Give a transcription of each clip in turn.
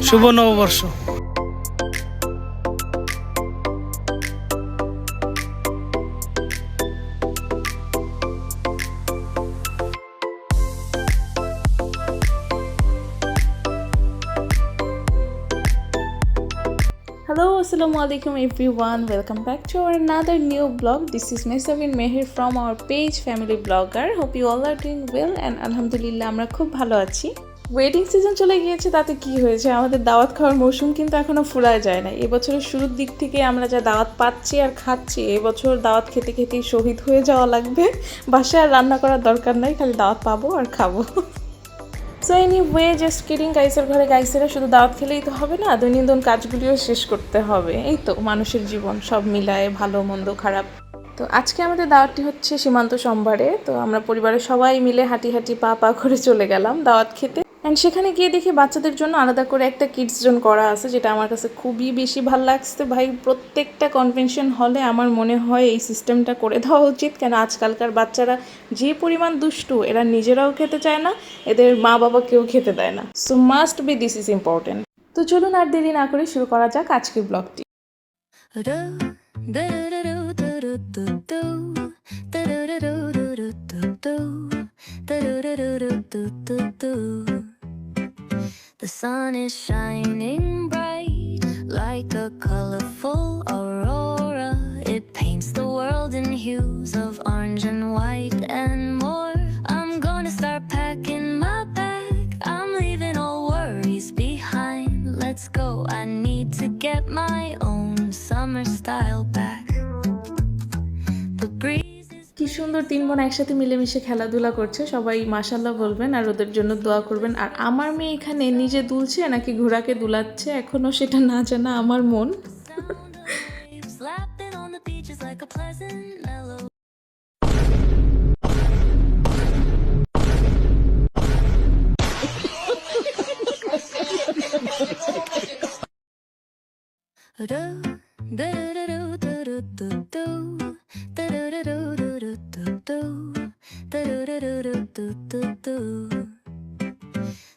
শুভ নববর্ষ। Hello, assalamu alaikum everyone. Welcome back to our another new vlog. This is Mesavin Meher from our page Family Blogger. Hope you all are doing well and alhamdulillah আমরা খুব ভালো আছি। Wedding season চলে গিয়েছে, তাতে কি হয়েছে, আমাদের দাওয়াত খাওয়ার মৌসুম কিন্তু এখনো ফুরায় যায় না। এবছরের শুরুর দিক থেকে আমরা যা দাওয়াত পাচ্ছি আর খাচ্ছি, এবছর দাওয়াত খেতে খেতেই শহীদ হয়ে যাওয়া লাগবে। বাসায় আর রান্না করার দরকার নাই, খালি দাওয়াত পাবো আর খাবো। সো এনিওয়ে, জাস্ট কিডিং, গাইসের ঘরে গাইসেরা শুধু দাওয়াত খেলেই তো হবে না, দৈনন্দিন কাজগুলিও শেষ করতে হবে। এই তো মানুষের জীবন, সব মিলায় ভালো মন্দ খারাপ। তো আজকে আমাদের দাওয়াতটি হচ্ছে সীমান্ত সোমবারে। তো আমরা পরিবারের সবাই মিলে হাঁটি হাঁটি পা পা করে চলে গেলাম দাওয়াত খেতে। অ্যান্ড সেখানে গিয়ে দেখি বাচ্চাদের জন্য আলাদা করে একটা কিডস জোন করা আছে, যেটা আমার কাছে খুবই বেশি ভালো লাগছে। ভাই, প্রত্যেকটা কনভেনশন হলে আমার মনে হয় এই সিস্টেমটা করে দেওয়া উচিত। কেন আজকালকার বাচ্চারা যে পরিমাণ দুষ্টু, এরা নিজেরাও খেতে চায় না, এদের মা বাবা কেউ খেতে দেয় না। So must be this is important. তো চলুন আর দেরি না করে শুরু করা যাক আজকের ব্লগটি। The sun is shining bright like a colorful aurora. It paints the world in hues of orange and white and more. I'm gonna start packing my bag. I'm leaving all worries behind. Let's go. I need to get my own summer style back. The breeze is কি সুন্দর তিন বোন একসাথে মিলেমিশে খেলাধুলা করছে। সবাই মাশাল্লাহ বলবেন আর ওদের জন্য দোয়া করবেন। আর আমার মেয়ে এখানে নিজে দুলছে নাকি ঘোড়াকে দুলাচ্ছে, এখনো সেটা না জানা আমার মন। waves lapping on the beaches like a pleasant melody.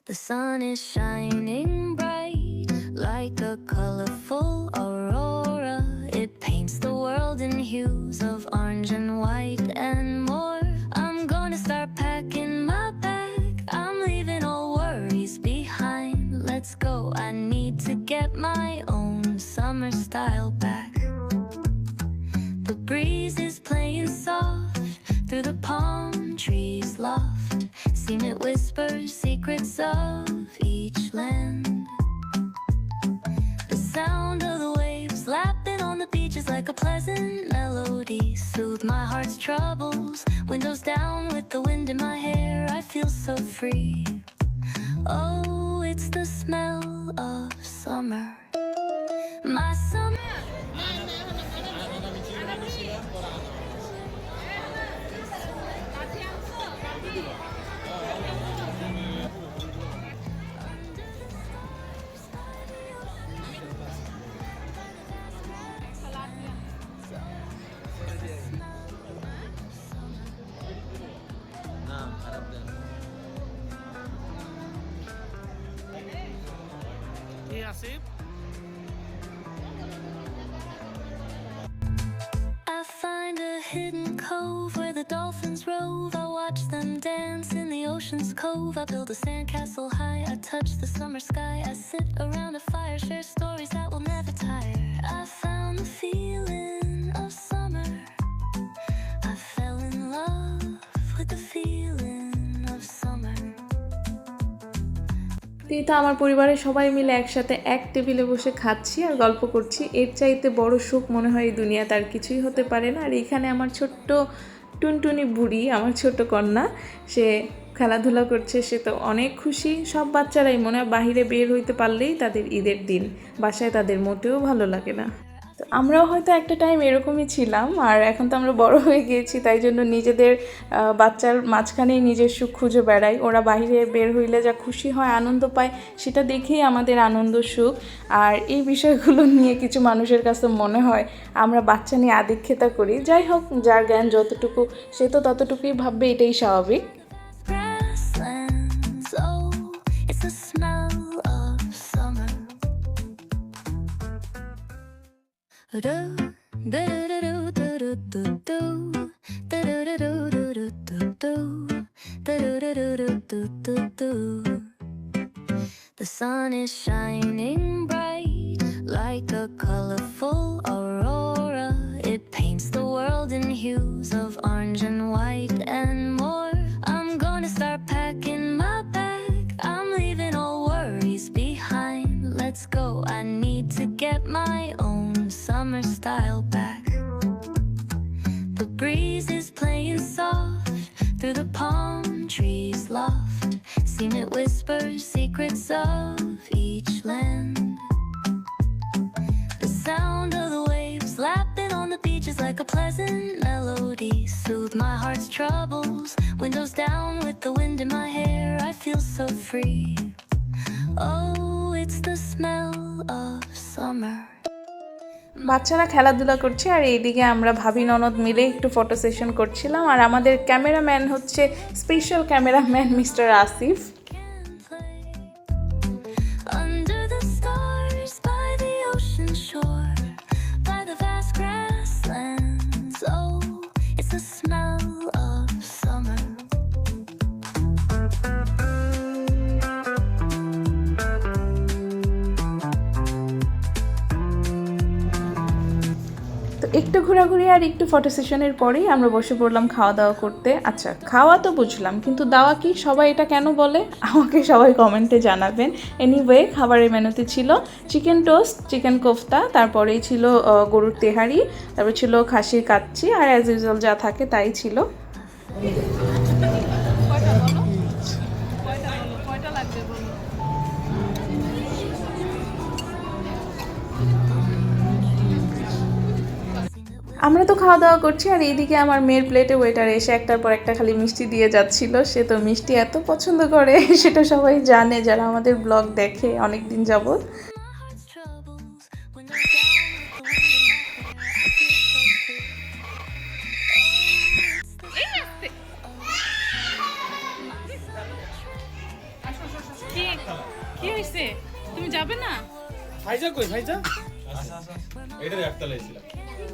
The sun is shining bright like a colorful aurora. It paints the world in hues of orange and white and more. I'm gonna start packing my bag. I'm leaving all worries behind. Let's go. I need to get my own summer style back. The breeze is playing soft through the palm trees loft. Seen it whisper secrets of each land. The sound of the waves lapping on the beaches like a pleasant melody. Soothe my heart's troubles. Windows down with the wind in my hair. I feel so free. Oh, it's the smell of summer. My summer. I find a hidden cove where the dolphins rove. I watch them dance in the ocean's cove. I build a sandcastle high. I touch the summer sky. I sit around a fire, share stories that will never tire. I found the feeling of summer. I fell in love with the feeling of summer. তো আমার পরিবারের সবাই মিলে একসাথে এক টেবিলে বসে খাচ্ছি আর গল্প করছি। এর চাইতে বড় সুখ মনে হয় এই দুনিয়াতে আর কিছুই হতে পারে না। আর এখানে আমার ছোট্ট টুনটুনি বুড়ি, আমার ছোট কন্যা, সে খেলাধুলা করছে, সে তো অনেক খুশি। সব বাচ্চারাই মনে হয় বাহিরে বের হইতে পারলেই তাদের ঈদের দিন, বাসায় তাদের মোটেও ভালো লাগে না। তো আমরাও হয়তো একটা টাইম এরকমই ছিলাম, আর এখন তো আমরা বড় হয়ে গিয়েছি, তাই জন্য নিজেদের বাচ্চার মাঝখানেই নিজের সুখ খুঁজে বেড়াই। ওরা বাইরে বের হইলে যা খুশি হয়, আনন্দ পায়, সেটা দেখেই আমাদের আনন্দ সুখ। আর এই বিষয়গুলো নিয়ে কিছু মানুষের কাছে মনে হয় আমরা বাচ্চা নিয়ে আদিক্ষেতা করি। যাই হোক, যার জ্ঞান যতটুকু সে তো ততটুকুই ভাববে, এটাই স্বাভাবিক। Grasslands, oh, it's the smell of summer. The sun is shining bright like a colorful aurora. It paints the world in hues of orange and white and more. I'm gonna start packing my bag. I'm leaving all worries behind. Let's go. I need to get my own summer style back. The breeze is playing soft through the palm trees loft. Seen it whisper secrets of each land. The sound of the waves lapping on the beach is like a pleasant melody. Soothe my heart's troubles. Windows down with the wind in my hair. I feel so free. Oh, it's the smell of summer. বাচ্চারা খেলাধুলা করছে আর এইদিকে আমরা ভাবি ননদ মিলে একটু photo session করছিলাম আর আমাদের ক্যামেরাম্যান হচ্ছে special cameraman mister Asif. Under the stars by the ocean shore, by the vast grasslands. Oh, it's the smell of summer. তো একটু ঘোরাঘুরি আর একটু ফটো সেশনের পরেই আমরা বসে পড়লাম খাওয়া দাওয়া করতে। আচ্ছা, খাওয়া তো বুঝলাম, কিন্তু দাওয়া কি? সবাই এটা কেন বলে আমাকে সবাই কমেন্টে জানাবেন। এনিওয়ে, খাবারের মেনুতে ছিল চিকেন টোস্ট, চিকেন কোফতা, তারপরেই ছিল গরুর তেহারি, তারপর ছিল খাসির কাচ্চি, আর অ্যাজ ইউজুয়াল যা থাকে তাই ছিল। আমরা তো খাওয়া দাওয়া করছি আর এইদিকে আমার মেয়ের প্লেটে ওয়েটার এসে একটার পর একটা খালি মিষ্টি দিয়ে যাচ্ছিল। সে তো মিষ্টি এত পছন্দ করে সেটা সবাই জানে যারা আমাদের ব্লগ দেখে অনেক দিন যাবত। কি হইছে? তুমি যাবে না? ফাইজা কই? ফাইজা এটা একটালে ছিল।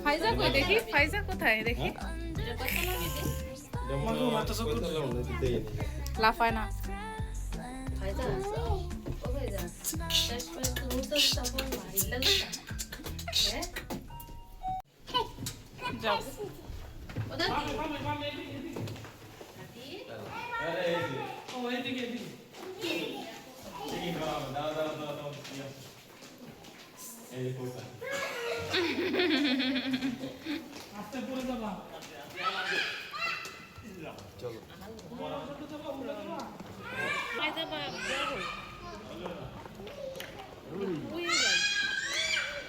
ফাইজা কই দেখি? ফাইজা কোথায় দেখি? মাগো মাথা সব করতে যাও না দিতে। লাফায় না। ফাইজা ও ফাইজা শেষ পর্যন্ত মুসা তখন মারিলা না হ্যাঁ যাও। ওটা ও এদিকে এদিকে। এই দাও দাও দাও দাও। এই কোটা। আস্তে পড়ে যাবা। চলো। ফাইজা বা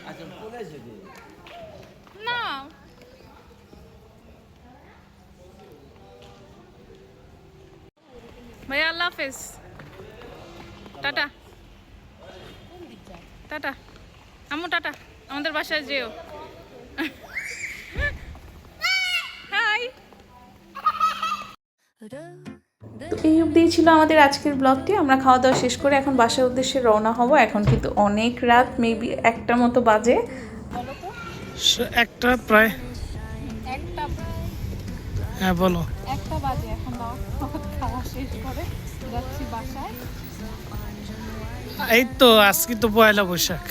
আচ্ছা কোলে যদি। না। ভাইয়া আল্লাহ হাফেজ। টাটা। টাটা। আম্মু টাটা। আমাদের বাসায় যেও। হাই। তো এই অবধিই ছিল আমাদের আজকের ব্লগটি। আমরা খাওয়া দাওয়া শেষ করে এখন বাসার উদ্দেশ্যে রওনা হব। এখন কিন্তু অনেক রাত, মেবি 1টার মতো বাজে। একটা প্রায় একটা হ্যাঁ বলো। একটা বাজে এখন খাওয়া শেষ করে যাচ্ছি বাসায়। এই তো আজকে তো পয়লা বৈশাখ,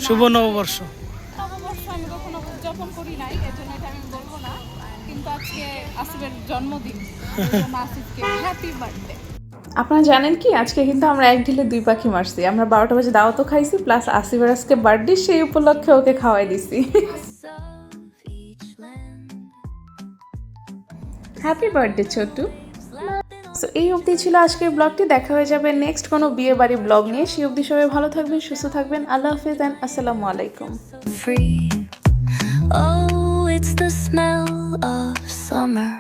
শুভ নববর্ষ। নববর্ষ আমি কখনো উদযাপন করি নাই, এজন্য এটা আমি বলবো না, কিন্তু আজকে আসিফের জন্মদিন, আসিফকে হ্যাপি বার্থডে। আপনারা জানেন কি, আজকে কিন্তু আমরা এক ঢিলে 2 পাখি মারছি। আমরা 12টা বাজে দাওয়াতও খাইছি, প্লাস আসিফের আজকে বার্থডে, সেই উপলক্ষে ওকে খাওয়াই দিছি। Happy birthday Chhotu. সো এই অবধি ছিল আজকের ব্লগটি। দেখা হয়ে যাবে নেক্সট কোনো বিয়ে বাড়ি ব্লগ নিয়ে। সেই অবধি সবাই ভালো থাকবেন, সুস্থ থাকবেন। আল্লাহ হাফেজ অ্যান্ড আসসালামু আলাইকুম। Free. Oh, it's the smell of summer.